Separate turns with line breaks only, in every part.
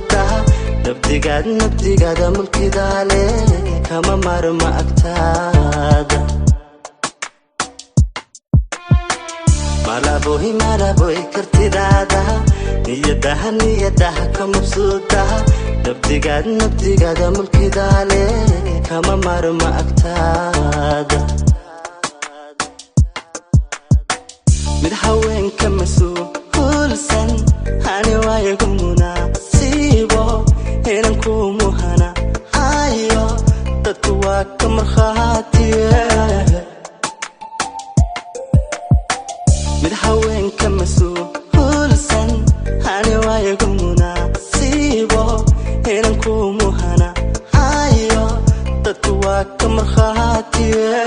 مبسوطة نبتي قاعد ملكي دالي كما مرمى أكتاد malaboy kartidaada niyadaha ka mabsuuda nabtigaada mulkidaale kama marma agtaada mid haweenka masuulsan hani waayo munaasibo inaan ku muhana ayo dadku waa ka markhaatiye mid haweenka masuulsan hani waayo munaasibo inaan ku muhana ayo dadku waa ka markhaatiye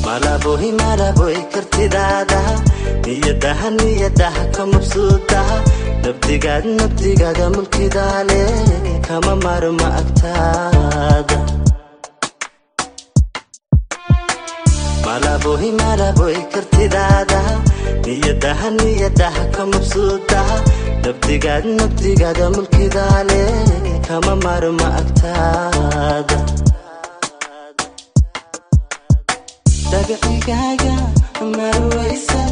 malaboy kartidaada niyadaha ka mabsuuda nabtigaada mulkidaale kama marma agtaada malaboy kartidaada niyadaha ka mabsuuda nabtigaada mulkidaale kama marma agtaada dagacigaaga marwaysan